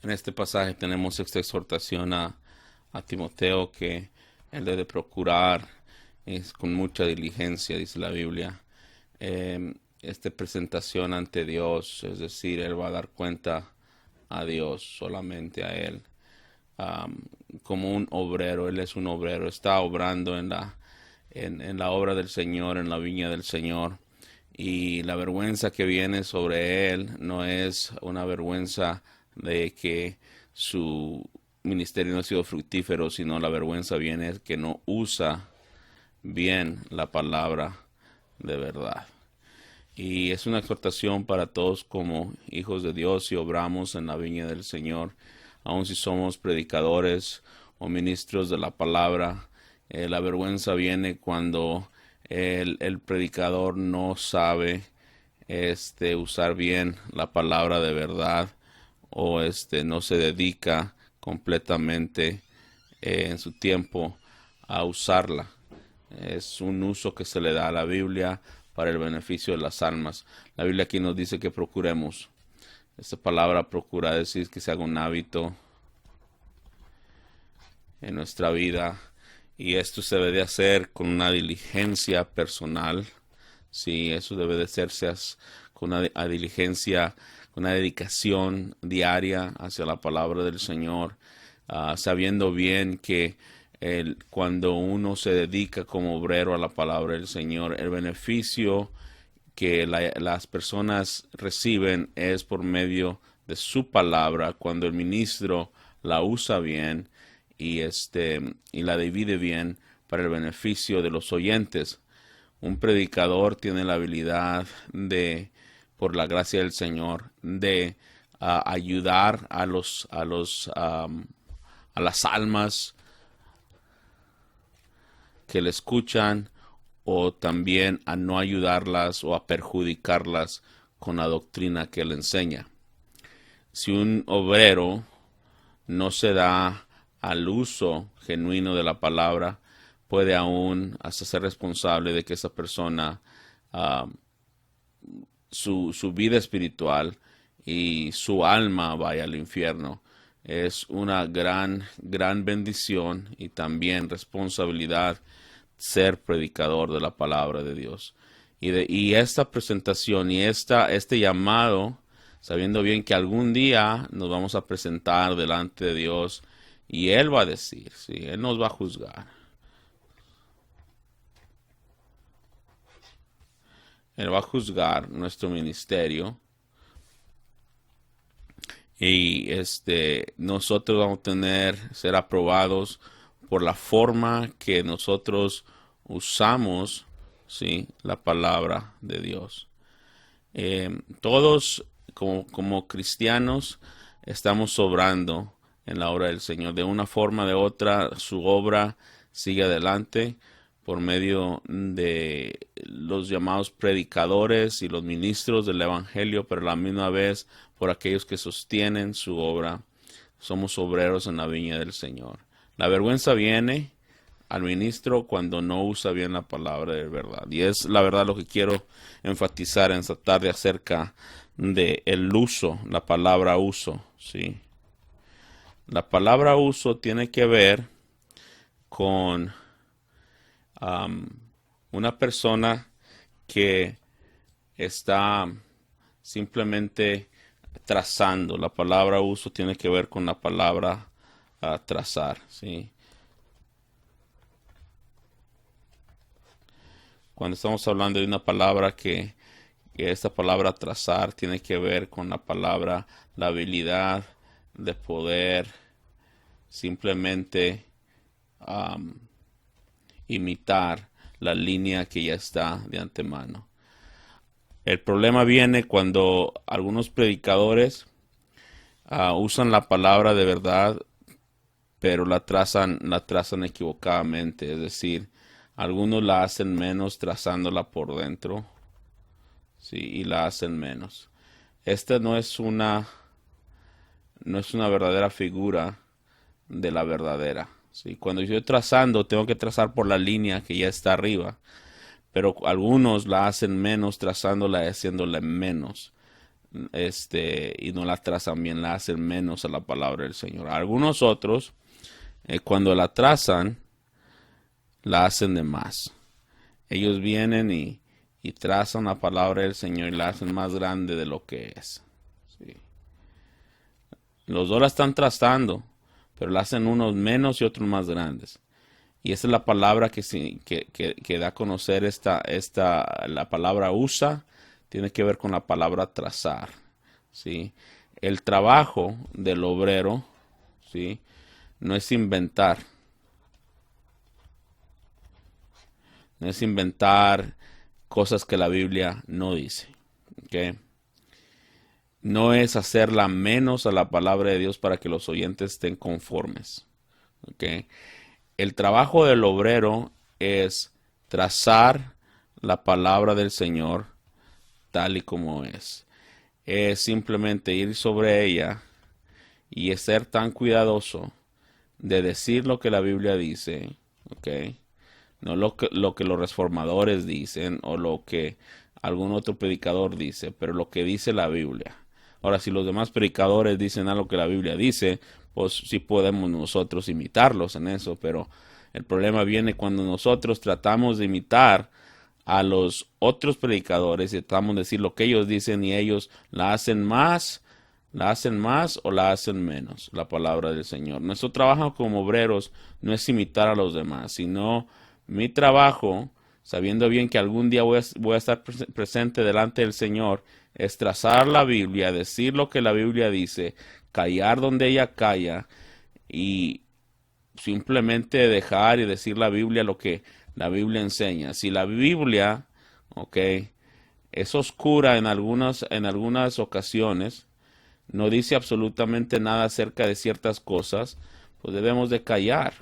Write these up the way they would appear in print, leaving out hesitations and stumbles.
En este pasaje tenemos esta exhortación a Timoteo que él debe procurar con mucha diligencia, dice la Biblia, esta presentación ante Dios, es decir, él va a dar cuenta a Dios, solamente a Él, um, como un obrero. Él es un obrero, está obrando en la obra del Señor, en la viña del Señor. Y la vergüenza que viene sobre él no es una vergüenza de que su ministerio no ha sido fructífero, sino la vergüenza viene que no usa bien la palabra de verdad. Y es una exhortación para todos como hijos de Dios si obramos en la viña del Señor, aun si somos predicadores o ministros de la palabra. La vergüenza viene cuando el predicador no sabe usar bien la palabra de verdad o no se dedica completamente en su tiempo a usarla. Es un uso que se le da a la Biblia para el beneficio de las almas. La Biblia aquí nos dice que procuremos. Esta palabra procura decir que se haga un hábito en nuestra vida, y esto se debe de hacer con una diligencia personal. Sí, eso debe de hacerse con una diligencia, con una dedicación diaria hacia la palabra del Señor, sabiendo bien que cuando uno se dedica como obrero a la palabra del Señor, el beneficio que las personas reciben es por medio de su palabra, cuando el ministro la usa bien y la divide bien para el beneficio de los oyentes. Un predicador tiene la habilidad por la gracia del Señor, de ayudar a las almas que le escuchan, o también a no ayudarlas o a perjudicarlas con la doctrina que le enseña. Si un obrero no se da al uso genuino de la palabra, puede aún hasta ser responsable de que esa persona, su vida espiritual y su alma vaya al infierno. Es una gran bendición y también responsabilidad ser predicador de la palabra de Dios. Y esta presentación y este llamado, sabiendo bien que algún día nos vamos a presentar delante de Dios y Él va a decir, sí, Él nos va a juzgar. Él va a juzgar nuestro ministerio. Y nosotros vamos a ser aprobados por la forma que nosotros usamos, ¿sí?, la palabra de Dios. Todos como cristianos estamos obrando en la obra del Señor. De una forma o de otra, su obra sigue adelante por medio de los llamados predicadores y los ministros del Evangelio, pero a la misma vez por aquellos que sostienen su obra. Somos obreros en la viña del Señor. La vergüenza viene al ministro cuando no usa bien la palabra de verdad. Y es la verdad lo que quiero enfatizar en esta tarde acerca de el uso, la palabra uso, ¿sí? La palabra uso tiene que ver con una persona que está simplemente trazando. La palabra uso tiene que ver con la palabra trazar, ¿sí? Cuando estamos hablando de una palabra que esta palabra trazar tiene que ver con la palabra, la habilidad de poder simplemente imitar la línea que ya está de antemano. El problema viene cuando algunos predicadores usan la palabra de verdad, pero la trazan equivocadamente. Es decir, algunos la hacen menos trazándola por dentro, sí, y la hacen menos. Esta no es una verdadera figura de la verdadera. ¿Sí? Cuando yo estoy trazando, tengo que trazar por la línea que ya está arriba, pero algunos la hacen menos trazándola y haciéndola menos. y no la trazan bien, la hacen menos a la palabra del Señor. Algunos otros, cuando la trazan, la hacen de más. Ellos vienen y trazan la palabra del Señor y la hacen más grande de lo que es. Sí. Los dos la están trazando, pero la hacen unos menos y otros más grandes. Y esa es la palabra que da a conocer la palabra usa, tiene que ver con la palabra trazar. ¿Sí? El trabajo del obrero, ¿sí?, no es inventar. No es inventar cosas que la Biblia no dice. ¿Okay? No es hacerla menos a la palabra de Dios para que los oyentes estén conformes. ¿Okay? El trabajo del obrero es trazar la palabra del Señor tal y como es. Es simplemente ir sobre ella y ser tan cuidadoso de decir lo que la Biblia dice, ¿ok? No lo que los reformadores dicen o lo que algún otro predicador dice, pero lo que dice la Biblia. Ahora, si los demás predicadores dicen algo que la Biblia dice, pues sí podemos nosotros imitarlos en eso, pero el problema viene cuando nosotros tratamos de imitar a los otros predicadores y tratamos de decir lo que ellos dicen y ellos la hacen más o la hacen menos, la palabra del Señor. Nuestro trabajo como obreros no es imitar a los demás, sino mi trabajo, sabiendo bien que algún día voy a estar presente delante del Señor, es trazar la Biblia, decir lo que la Biblia dice, callar donde ella calla y simplemente dejar y decir la Biblia lo que la Biblia enseña. Si la Biblia, es oscura en algunas ocasiones, no dice absolutamente nada acerca de ciertas cosas, pues debemos de callar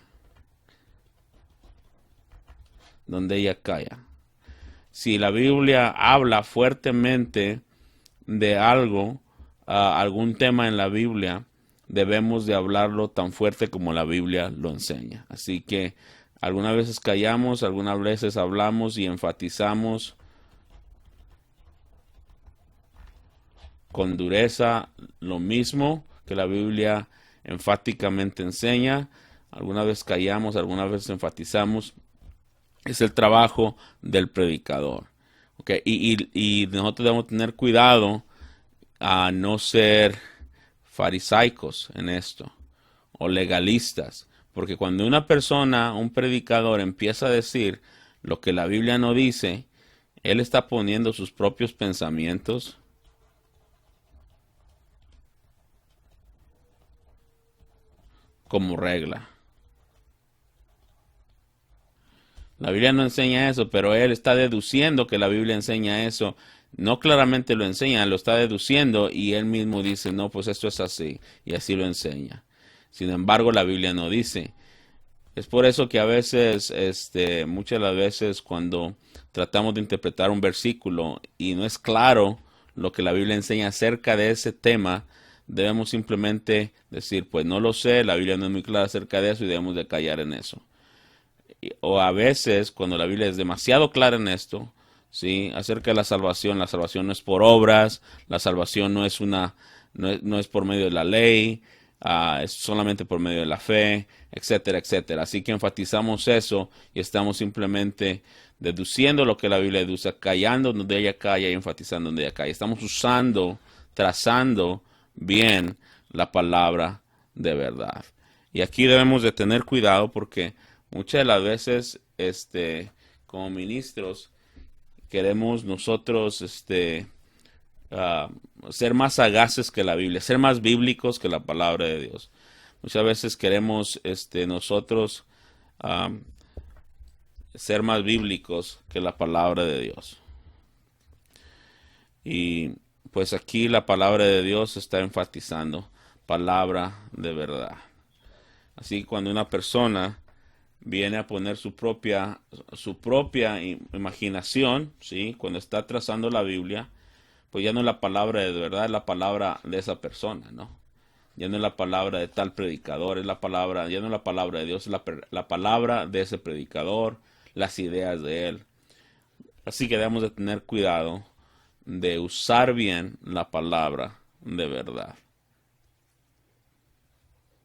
donde ella calla. Si la Biblia habla fuertemente de algo, algún tema en la Biblia, debemos de hablarlo tan fuerte como la Biblia lo enseña. Así que algunas veces callamos, algunas veces hablamos y enfatizamos con dureza lo mismo que la Biblia enfáticamente enseña. Algunas veces callamos, algunas veces enfatizamos. Es el trabajo del predicador. ¿Okay? Y nosotros debemos tener cuidado a no ser farisaicos en esto o legalistas. Porque cuando una persona, un predicador, empieza a decir lo que la Biblia no dice, él está poniendo sus propios pensamientos como regla. La Biblia no enseña eso, pero él está deduciendo que la Biblia enseña eso. No claramente lo enseña, lo está deduciendo y él mismo dice, no, pues esto es así, y así lo enseña. Sin embargo, la Biblia no dice. Es por eso que a veces, muchas de las veces cuando tratamos de interpretar un versículo y no es claro lo que la Biblia enseña acerca de ese tema, debemos simplemente decir, pues no lo sé, la Biblia no es muy clara acerca de eso y debemos de callar en eso. O a veces, cuando la Biblia es demasiado clara en esto, ¿sí?, acerca de la salvación no es por obras, la salvación no es por medio de la ley, es solamente por medio de la fe, etcétera, etcétera. Así que enfatizamos eso y estamos simplemente deduciendo lo que la Biblia deduce, callando donde ella calla y enfatizando donde ella calla. Estamos trazando bien la palabra de verdad. Y aquí debemos de tener cuidado porque muchas de las veces, como ministros, queremos nosotros, ser más sagaces que la Biblia, ser más bíblicos que la palabra de Dios. Muchas veces queremos, nosotros, ser más bíblicos que la palabra de Dios. Y pues aquí la palabra de Dios está enfatizando palabra de verdad. Así cuando una persona viene a poner su propia imaginación, ¿sí?, cuando está trazando la Biblia, pues ya no es la palabra de verdad, es la palabra de esa persona, ¿no? Ya no es la palabra de tal predicador, ya no es la palabra de Dios, es la palabra de ese predicador, las ideas de él. Así que debemos de tener cuidado de usar bien la palabra de verdad.